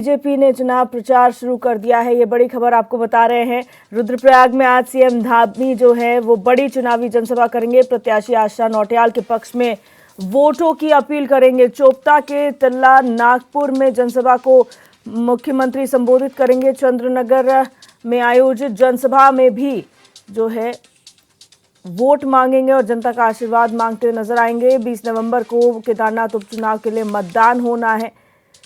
BJP ने चुनाव प्रचार शुरू कर दिया है। ये बड़ी खबर आपको बता रहे हैं। रुद्रप्रयाग में आज सीएम धामी जो है वो बड़ी चुनावी जनसभा करेंगे। प्रत्याशी आशा नौटियाल के पक्ष में वोटों की अपील करेंगे। चोपता के तल्ला नागपुर में जनसभा को मुख्यमंत्री संबोधित करेंगे। चंद्रनगर में आयोजित जनसभा में भी जो है वोट मांगेंगे और जनता का आशीर्वाद मांगते हुए नजर आएंगे। 20 नवंबर को केदारनाथ उपचुनाव के लिए मतदान होना है,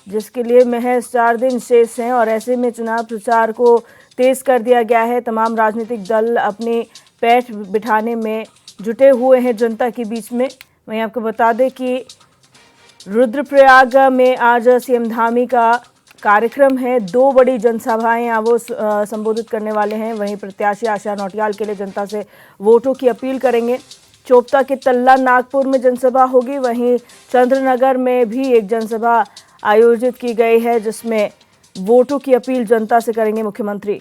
जिसके लिए महज 4 दिन शेष हैं और ऐसे में चुनाव प्रचार को तेज कर दिया गया है। तमाम राजनीतिक दल अपने पैठ बिठाने में जुटे हुए हैं जनता के बीच में। वहीं आपको बता दें कि रुद्रप्रयाग में आज सीएम धामी का कार्यक्रम है। 2 बड़ी जनसभाएं वो संबोधित करने वाले हैं। वहीं प्रत्याशी आशा नौटियाल के लिए जनता से वोटों की अपील करेंगे। चोपता के तल्ला नागपुर में जनसभा होगी। वहीं चंद्रनगर में भी एक जनसभा आयोजित की गई है, जिसमें वोटों की अपील जनता से करेंगे मुख्यमंत्री।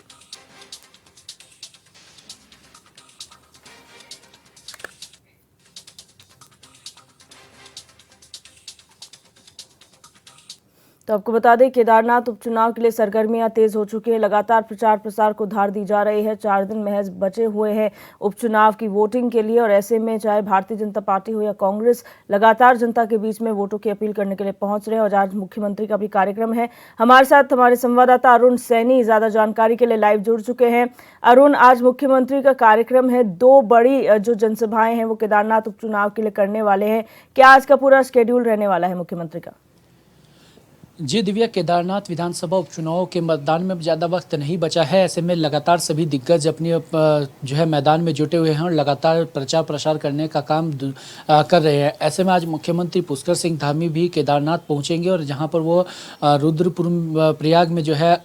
तो आपको बता दें, केदारनाथ उपचुनाव के लिए सरगर्मियां तेज हो चुकी हैं। लगातार प्रचार प्रसार को धार दी जा रही है। 4 दिन महज बचे हुए हैं उपचुनाव की वोटिंग के लिए और ऐसे में चाहे भारतीय जनता पार्टी हो या कांग्रेस, लगातार जनता के बीच में वोटों की अपील करने के लिए पहुंच रहे हैं। और आज मुख्यमंत्री का भी कार्यक्रम है। हमारे साथ हमारे संवाददाता अरुण सैनी ज्यादा जानकारी के लिए लाइव जुड़ चुके हैं। अरुण, आज मुख्यमंत्री का कार्यक्रम है। 2 बड़ी जो जनसभाएं हैं वो केदारनाथ उपचुनाव के लिए करने वाले हैं। क्या आज का पूरा शेड्यूल रहने वाला है मुख्यमंत्री का? जी दिव्या, केदारनाथ विधानसभा उपचुनाव के मतदान में ज़्यादा वक्त नहीं बचा है। ऐसे में लगातार सभी दिग्गज अपनी जो है मैदान में जुटे हुए हैं और लगातार प्रचार प्रसार करने का काम कर रहे हैं। ऐसे में आज मुख्यमंत्री पुष्कर सिंह धामी भी केदारनाथ पहुंचेंगे और जहां पर वो रुद्रप्रयाग में जो है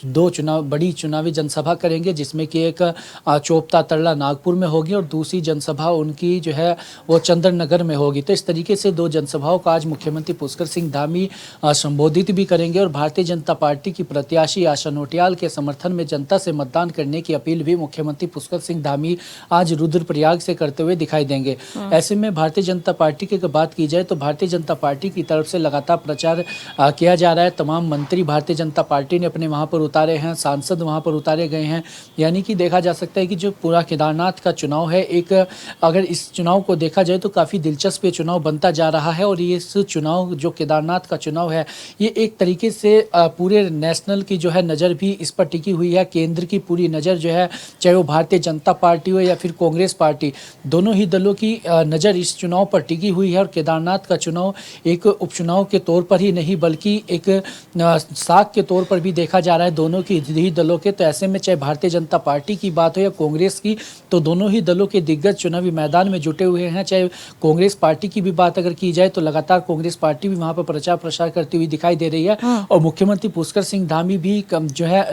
2 बड़ी चुनावी जनसभा करेंगे, जिसमें कि एक चोपता तल्ला नागपुर में होगी और दूसरी जनसभा उनकी जो है वो चंद्रनगर में होगी। तो इस तरीके से 2 जनसभाओं का आज मुख्यमंत्री पुष्कर सिंह धामी संबोधित भी करेंगे और भारतीय जनता पार्टी की प्रत्याशी आशा नौटियाल के समर्थन में जनता से मतदान करने की अपील भी मुख्यमंत्री पुष्कर सिंह धामी आज रुद्रप्रयाग से करते हुए दिखाई देंगे। ऐसे में भारतीय जनता पार्टी की बात की जाए तो भारतीय जनता पार्टी की तरफ से लगातार प्रचार किया जा रहा है। तमाम मंत्री भारतीय जनता पार्टी ने अपने वहां पर उतारे हैं, सांसद वहां पर उतारे गए हैं। यानी कि देखा जा सकता है कि जो पूरा केदारनाथ का चुनाव है, एक अगर इस चुनाव को देखा जाए तो काफ़ी दिलचस्प चुनाव बनता जा रहा है। और ये इस चुनाव जो केदारनाथ का चुनाव है, ये एक तरीके से पूरे नेशनल की जो है नज़र भी इस पर टिकी हुई है। केंद्र की पूरी नज़र जो है, चाहे वो भारतीय जनता पार्टी हो या फिर कांग्रेस पार्टी, दोनों ही दलों की नज़र इस चुनाव पर टिकी हुई है। और केदारनाथ का चुनाव एक उपचुनाव के तौर पर ही नहीं बल्कि एक साख के तौर पर भी देखा जा रहा है दोनों की ही दलों के। तो ऐसे में चाहे भारतीय जनता पार्टी की बात हो या कांग्रेस की, तो दोनों ही दलों के दिग्गज चुनावी मैदान में जुटे हुए हैं। चाहे कांग्रेस पार्टी की भी बात अगर की जाए तो लगातार कांग्रेस पार्टी भी वहाँ पर प्रचार प्रसार करती हुई दिखाई दे रही है। और मुख्यमंत्री पुष्कर सिंह धामी भी जो है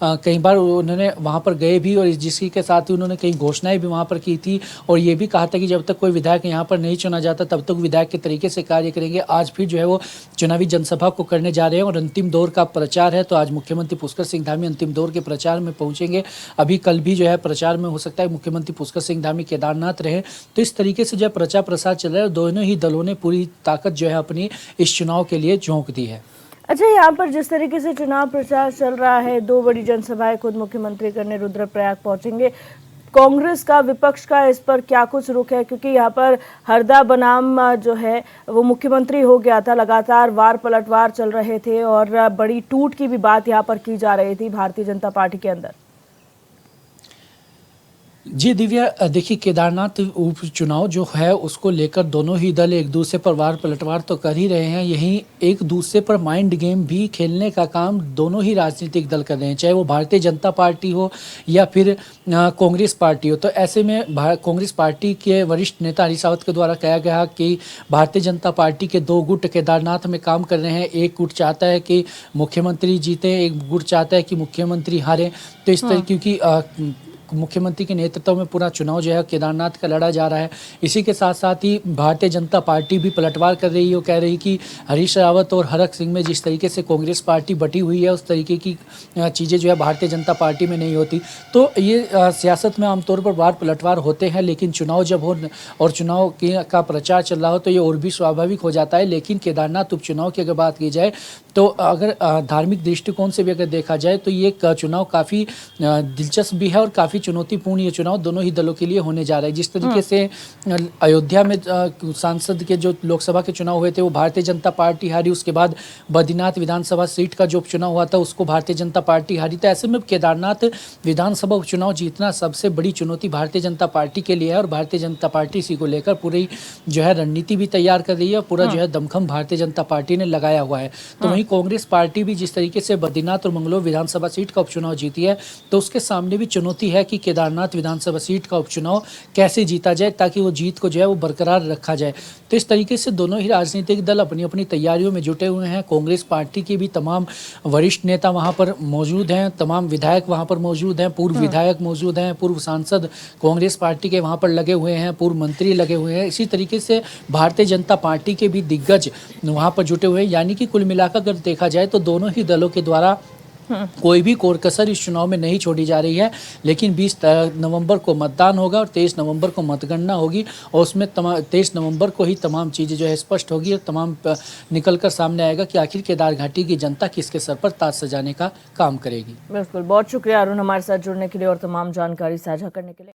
कई बार उन्होंने वहां पर गए भी और जिसके के साथ ही उन्होंने कई घोषणाएं भी वहां पर की थी और ये भी कहा था कि जब तक कोई विधायक यहां पर नहीं चुना जाता तब तक विधायक के तरीके से कार्य करेंगे। आज फिर जो है वो चुनावी जनसभा को करने जा रहे हैं और अंतिम दौर का प्रचार है। तो आज मुख्यमंत्री पुष्कर सिंह धामी अंतिम दौर के प्रचार में पहुंचेंगे। अभी कल भी जो है प्रचार में हो सकता है मुख्यमंत्री पुष्कर सिंह धामी केदारनाथ रहे। तो इस तरीके से जो है प्रचार प्रसार चल रहा है और दोनों ही दलों ने पूरी ताकत जो है अपनी इस चुनाव के लिए झोंक दी है। अच्छा, यहाँ पर जिस तरीके से चुनाव प्रचार चल रहा है, 2 बड़ी जनसभाएं खुद मुख्यमंत्री करने रुद्रप्रयाग पहुंचेंगे, कांग्रेस का, विपक्ष का इस पर क्या कुछ रुख है? क्योंकि यहाँ पर हरदा बनाम जो है वो मुख्यमंत्री हो गया था, लगातार वार पलटवार चल रहे थे और बड़ी टूट की भी बात यहाँ पर की जा रही थी भारतीय जनता पार्टी के अंदर। जी दिव्या, देखिए केदारनाथ उपचुनाव जो है उसको लेकर दोनों ही दल एक दूसरे पर वार पलटवार तो कर ही रहे हैं। यहीं एक दूसरे पर माइंड गेम भी खेलने का काम दोनों ही राजनीतिक दल कर रहे हैं, चाहे वो भारतीय जनता पार्टी हो या फिर कांग्रेस पार्टी हो। तो ऐसे में कांग्रेस पार्टी के वरिष्ठ नेता हरीश रावत के द्वारा कहा गया कि भारतीय जनता पार्टी के 2 गुट केदारनाथ में काम कर रहे हैं। एक गुट चाहता है कि मुख्यमंत्री जीते, एक गुट चाहता है कि मुख्यमंत्री हारे। तो इस तरह क्योंकि मुख्यमंत्री के नेतृत्व में पूरा चुनाव जो है केदारनाथ का लड़ा जा रहा है। इसी के साथ साथ ही भारतीय जनता पार्टी भी पलटवार कर रही है। वो कह रही कि हरीश रावत और हरक सिंह में जिस तरीके से कांग्रेस पार्टी बटी हुई है, उस तरीके की चीज़ें जो है भारतीय जनता पार्टी में नहीं होती। तो ये सियासत में आमतौर पर बार पलटवार होते हैं, लेकिन चुनाव जब हो और चुनाव का प्रचार चल रहा हो तो ये और भी स्वाभाविक हो जाता है। लेकिन केदारनाथ उपचुनाव की अगर बात की जाए तो अगर धार्मिक दृष्टिकोण से भी अगर देखा जाए तो ये चुनाव काफ़ी दिलचस्प भी है और काफ़ी चुनौतीपूर्ण ये चुनाव दोनों ही दलों के लिए होने जा रहा है। जिस तरीके से अयोध्या में सांसद के जो लोकसभा के चुनाव हुए थे वो भारतीय जनता पार्टी हारी, उसके बाद बद्रीनाथ विधानसभा सीट का जो उपचुनाव हुआ था उसको भारतीय जनता पार्टी हारी। तो ऐसे में केदारनाथ विधानसभा उपचुनाव जीतना सबसे बड़ी चुनौती भारतीय जनता पार्टी के लिए है और भारतीय जनता पार्टी इसी को लेकर पूरी जो है रणनीति भी तैयार कर रही है। पूरा जो है दमखम भारतीय जनता पार्टी ने लगाया हुआ है। तो वहीं कांग्रेस पार्टी भी जिस तरीके से बद्रीनाथ और मंगलोर विधानसभा सीट का उपचुनाव जीती है तो उसके सामने भी चुनौती है कि केदारनाथ विधानसभा सीट का उपचुनाव कैसे जीता जाए ताकि वो जीत को जो है वो बरकरार रखा जाए। तो इस तरीके से दोनों ही राजनीतिक दल अपनी अपनी तैयारियों में जुटे हुए हैं। कांग्रेस पार्टी के भी तमाम वरिष्ठ नेता वहां पर मौजूद हैं, तमाम विधायक वहां पर मौजूद हैं, पूर्व विधायक मौजूद हैं, पूर्व सांसद कांग्रेस पार्टी के वहां पर लगे हुए हैं, पूर्व मंत्री लगे हुए हैं। इसी तरीके से भारतीय जनता पार्टी के भी दिग्गज वहां पर जुटे हुए हैं। यानी कि कुल मिलाकर अगर देखा जाए तो दोनों ही दलों के द्वारा कोई भी कोर कसर इस चुनाव में नहीं छोड़ी जा रही है। लेकिन 20 नवंबर को मतदान होगा और 23 नवंबर को मतगणना होगी और उसमें 23 नवंबर को ही तमाम चीज़ें जो है स्पष्ट होगी और तमाम निकल कर सामने आएगा कि आखिर केदार घाटी की जनता किसके सर पर ताज सजाने का काम करेगी। बिल्कुल, बहुत शुक्रिया अरुण हमारे साथ जुड़ने के लिए और तमाम जानकारी साझा करने के लिए।